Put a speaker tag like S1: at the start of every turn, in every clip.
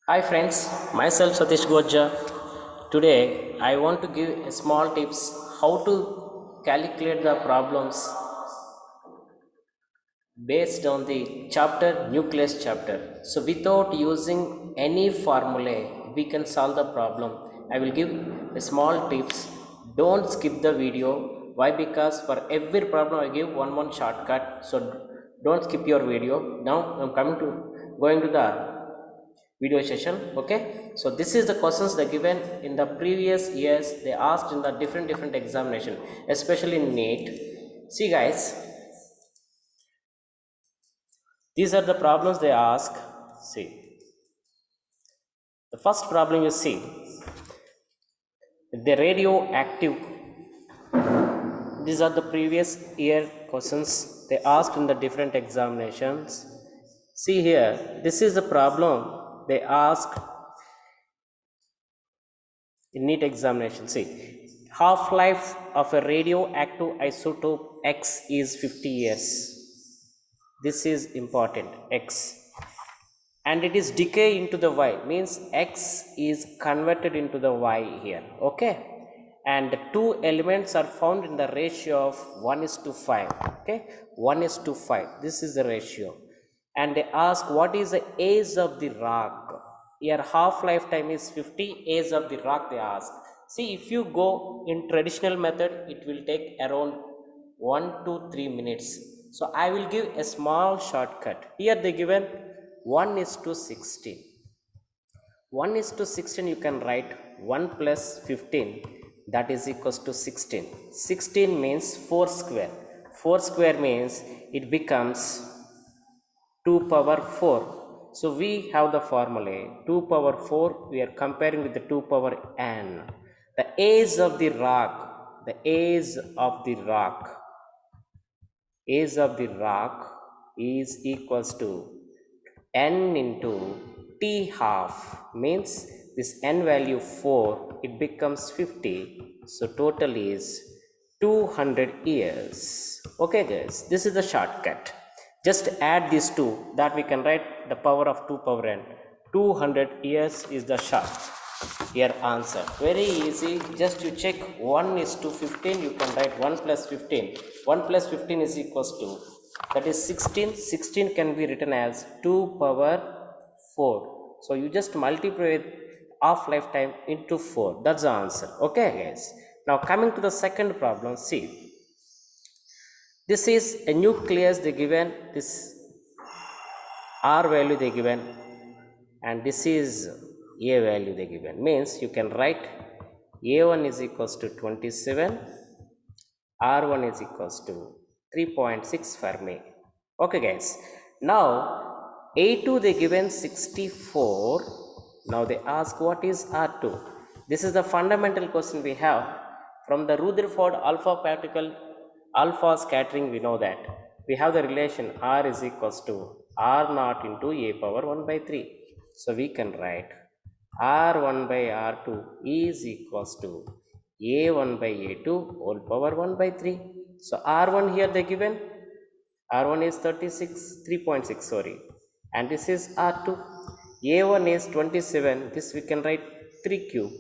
S1: Hi friends, myself Satish Goja. Today I want to give a small tips how to calculate the problems based on the chapter nucleus chapter. So without using any formulae, we can solve the problem. I will give a small tips. Don't skip the video. Why? Because for every problem I give one shortcut. So don't skip your video. Now I'm coming to going to the video session. Okay, so this is the questions they given in the previous years. They asked in the different examination, especially in NEET. See guys, these are the problems they ask. See, the first problem you see, the radioactive. These are the previous year questions they asked in the different examinations. See here, this is the problem they ask in NEET examination. See, half-life of a radioactive isotope X is 50 years. This is important, X. And it is decay into the Y, means X is converted into the Y here, okay? And the two elements are found in the ratio of 1:5, okay? 1:5, this is the ratio. And they ask what is the age of the rock. Here half lifetime is 50, age of the rock they ask. See, if you go in traditional method, it will take around 1 to 3 minutes. So I will give a small shortcut. Here they given 1 is to 16. 1 is to 16, you can write 1 plus 15, that is equals to 16. 16 means 4 square. 4 square means it becomes 2 power 4. So we have the formula 2 power 4, we are comparing with the 2 power n. The age of the rock, the age of the rock, age of the rock is equals to n into t half, means this n value 4, it becomes 50. So total is 200 years. Okay guys, this is the shortcut. Just add these two, that we can write the power of 2 power n. 200 years is the short here answer. Very easy, just you check 1 is to 15, you can write 1 plus 15. 1 plus 15 is equals to, that is 16. 16 can be written as 2 power 4. So you just multiply half lifetime into 4, that's the answer. Okay guys, now coming to the second problem. See, this is a nucleus they given, this R value they given, and this is A value they given, means you can write A1 is equals to 27, R1 is equals to 3.6 Fermi. Okay guys, now A2 they given 64. Now they ask what is R2. This is the fundamental question we have from the Rutherford alpha particle alpha scattering. We know that we have the relation R is equals to R naught into A power 1 by 3. So we can write R1 by R2 is equals to A1 by A2 whole power 1 by 3. So R1 here they given, R1 is 36, 3.6, sorry, and this is R2. A1 is 27, this we can write 3 cube.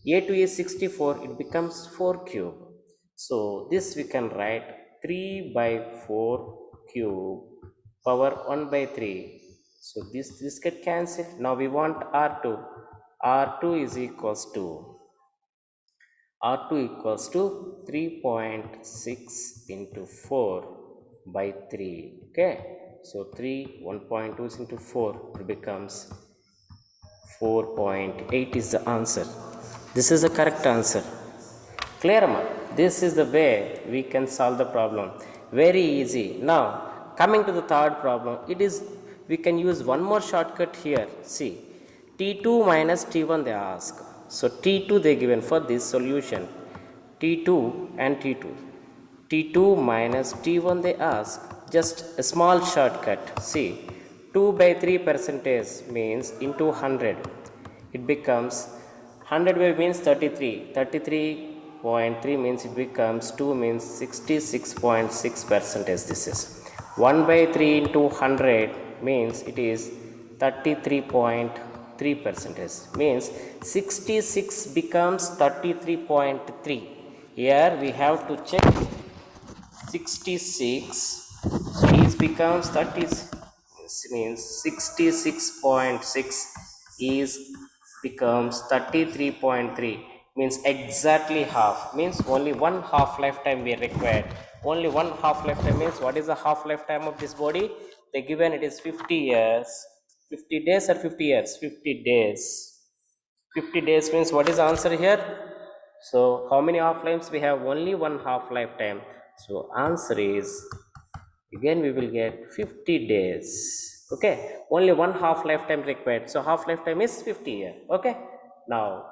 S1: A2 is 64, it becomes 4 cube. So this we can write 3 by 4 cube power 1 by 3. So this get cancelled. Now we want R2. R2 is equals to, R2 equals to 3.6 into 4 by 3. Okay, so 3 1.2 into 4, it becomes 4.8 is the answer. This is the correct answer. Clear ma? This is the way we can solve the problem. Very easy. Now coming to the third problem, it is, we can use one more shortcut here. See, T2 minus T1 they ask. So T2 they given for this solution, T2 and T2. T2 minus T1 they ask. Just a small shortcut. See, 2 by 3 percentage means into 100. It becomes 100 by means 33. 33.3 means it becomes 2 means 66.6 percentage. This is 1 by 3 into 100 means it is 33.6 33%, means 66 becomes 33.3. Here we have to check 66, so it becomes 30, means 66.6 is becomes 33.3, means exactly half, means only one half lifetime we required. Only one half lifetime means what is the half lifetime of this body? They given it is 50 years. 50 days or 50 years? 50 days. 50 days means what is the answer here? So how many half lives we have? Only one half lifetime. So answer is, again we will get 50 days. Okay, only one half lifetime required, so half lifetime is 50 year. Okay, now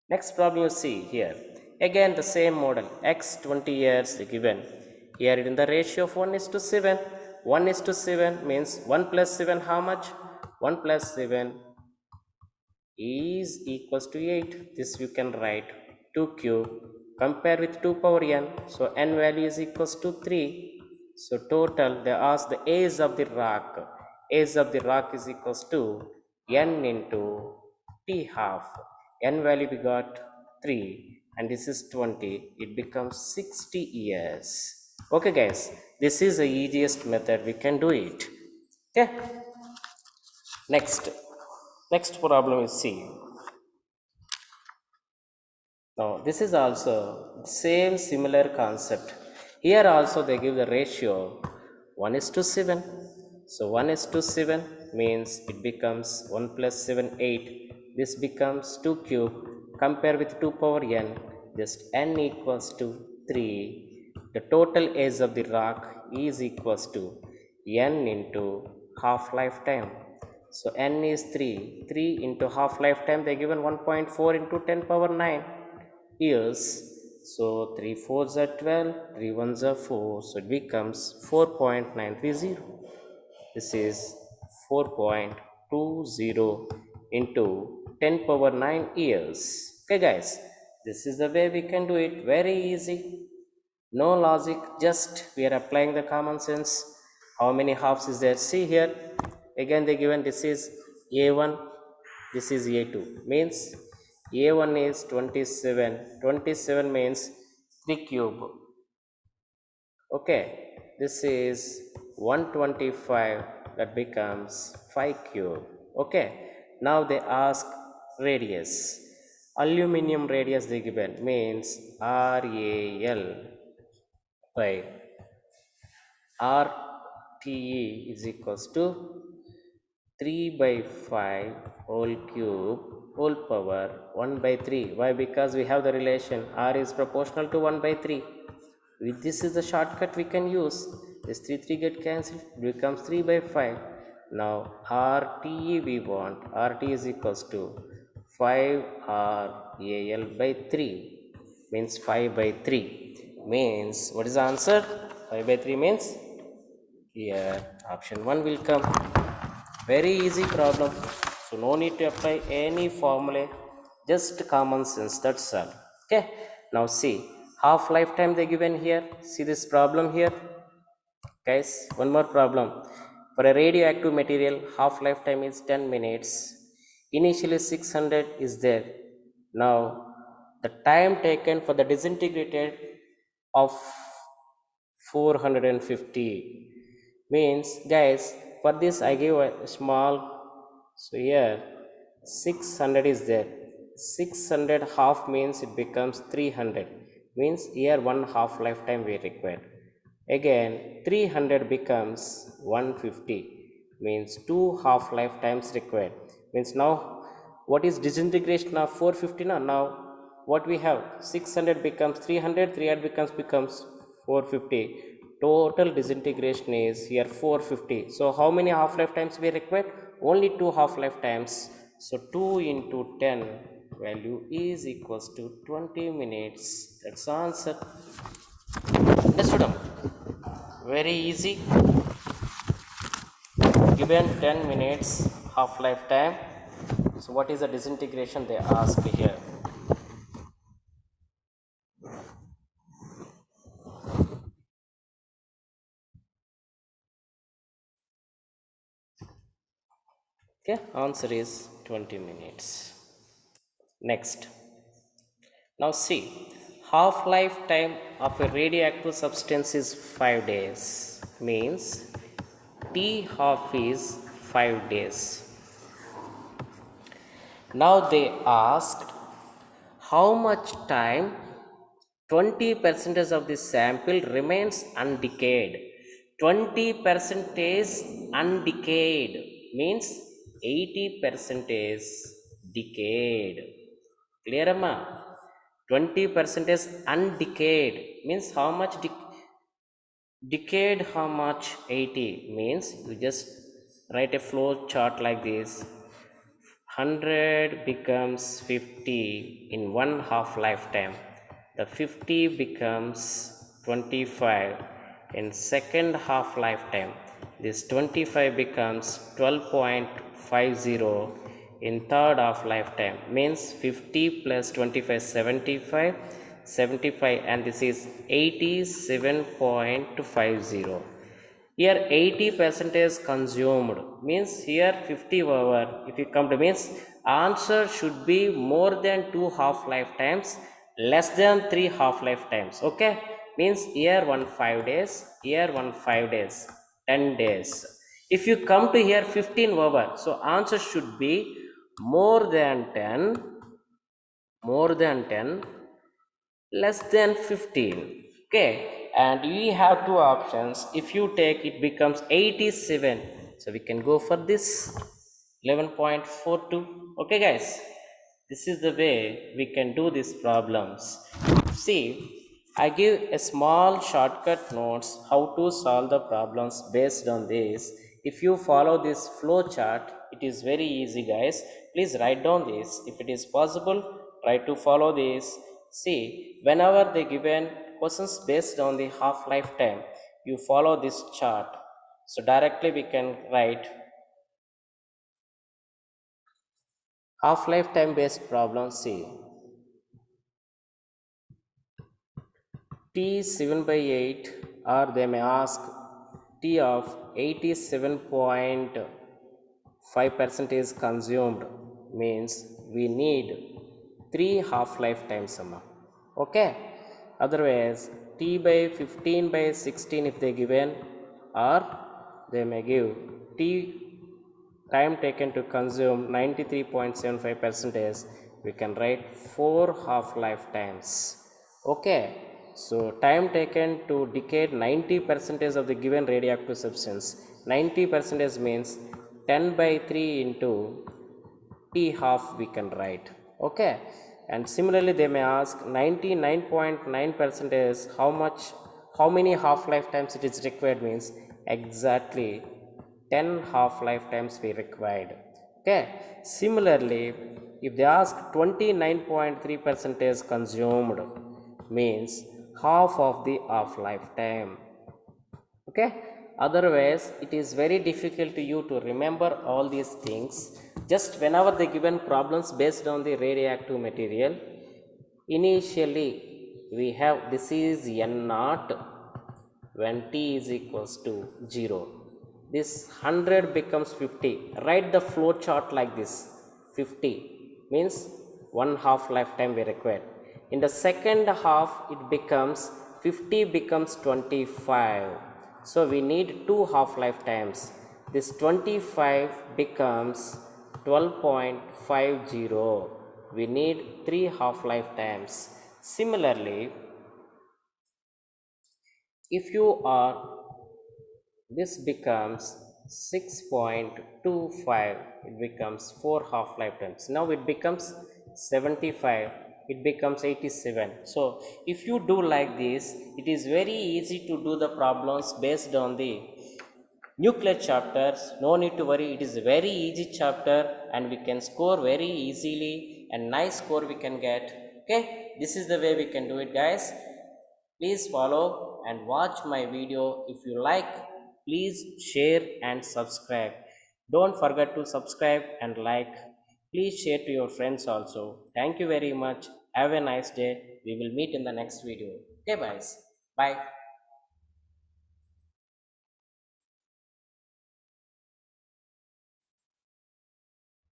S1: next problem you see here, again the same model, x 20 years given. Here in the ratio of 1 is to 7. 1 is to 7 means 1 plus 7 how much? 1 plus 7 is equals to 8. This you can write 2 cube, compare with 2 power n, so n value is equals to 3. So total they ask the age of the rock. Age of the rock is equals to n into t half. N value we got 3 and this is 20. It becomes 60 years. Okay guys, this is the easiest method we can do it. Okay, next problem is see. Now this is also same similar concept. Here also they give the ratio 1 is to 7. So 1 is to 7 means it becomes 1 plus 7 8. This becomes 2 cube. Compare with 2 power n. Just n equals to 3. The total age of the rock is equals to n into half lifetime. So n is 3. 3 into half lifetime they given 1.4 into 10 power 9 years. So 3 4s are 12, 3 1s are 4, so it becomes 4.930. This is 4.20 into 10 power 9 years. Okay guys, this is the way we can do it, very easy. No logic, just we are applying the common sense. How many halves is there? See here, again they given this is a1, this is a2, means a1 is 27. 27 means 3 cube. Okay, this is 125, that becomes 5 cube. Okay, now they ask radius. Aluminum radius they given, means RAL by RTE is equals to 3 by 5 whole cube whole power 1 by 3. Why? Because we have the relation R is proportional to 1 by 3. With this is the shortcut we can use. This 3 get cancelled, it becomes 3 by 5. Now RTE we want, RT is equals to 5 RAL by 3, means 5 by 3, means what is the answer? 5 by 3 means here option 1 will come. Very easy problem, so no need to apply any formula, just common sense, that's all. Okay, now see half lifetime they given here. See this problem here guys, one more problem. For a radioactive material half lifetime is 10 minutes. Initially 600 is there. Now the time taken for the disintegrated of 450, means guys, for this I give a small, so here 600 is there. 600 half means it becomes 300, means here one half lifetime we require. Again 300 becomes 150, means two half lifetimes required. Means now what is disintegration of 450 now? What we have, 600 becomes 300, 300 becomes 450. Total disintegration is here 450. So how many half lifetimes we require? Only two half lifetimes. So 2 into 10 value is equals to 20 minutes. That's the answer. Understood? Very easy. Given 10 minutes half lifetime, so what is the disintegration they ask here? Okay, answer is 20 minutes. Next, now see, half-life time of a radioactive substance is 5 days, means T half is 5 days. Now they asked how much time 20% of the sample remains undecayed. 20% undecayed means 80% decayed. Clear, Amma? 20% undecayed means how much decayed, how much? 80 means you just write a flow chart like this. 100 becomes 50 in one half lifetime. The 50 becomes 25 in second half lifetime. This 25 becomes 12.50 in third half lifetime, means 50 plus 25 75, and this is 87.50. Here 80% is consumed, means here 50 over, if you come to means answer should be more than 2 half lifetimes, less than 3 half lifetimes. Okay, means here 5 days, here 5 days, 10 days. If you come to here 15 over, so answer should be more than 10, more than 10, less than 15. Okay, and we have two options. If you take, it becomes 87, so we can go for this 11.42. Okay guys, this is the way we can do these problems. See, I give a small shortcut notes how to solve the problems based on this. If you follow this flow chart, it is very easy guys. Please write down this. If it is possible, try to follow this. See, whenever they given questions based on the half lifetime, you follow this chart. So directly we can write half lifetime based problem. See, T 7 by 8, or they may ask T of 87.5% is consumed, means we need 3 half lifetimes. Okay, otherwise T by 15 by 16 if they given, or they may give T time taken to consume 93.75 percentage, we can write 4 half lifetimes. Okay, so time taken to decay 90 percentage of the given radioactive substance. 90 percentage means 10 by 3 into T half we can write. Okay, and similarly they may ask 99.9 percentage, how many half lifetimes it is required, means exactly 10 half lifetimes we required. Okay, similarly if they ask 29.3 percentage consumed, means half of the half lifetime. Okay, otherwise it is very difficult to you to remember all these things. Just whenever they given problems based on the radioactive material, initially we have this is n naught when t is equals to 0. This 100 becomes 50. Write the flow chart like this. 50 means one half lifetime we require. In the second half it becomes 50 becomes 25. So we need 2 half lifetimes. This 25 becomes 12.50. We need 3 half lifetimes. Similarly, if you are, this becomes 6.25, it becomes 4 half lifetimes. Now it becomes 75, it becomes 87. So if you do like this, it is very easy to do the problems based on the nuclear chapters. No need to worry, it is a very easy chapter and we can score very easily, and nice score we can get. Okay, this is the way we can do it guys. Please follow and watch my video. If you like, please share and subscribe. Don't forget to subscribe and like. Please share to your friends also. Thank you very much. Have a nice day. We will meet in the next video. Okay guys, bye.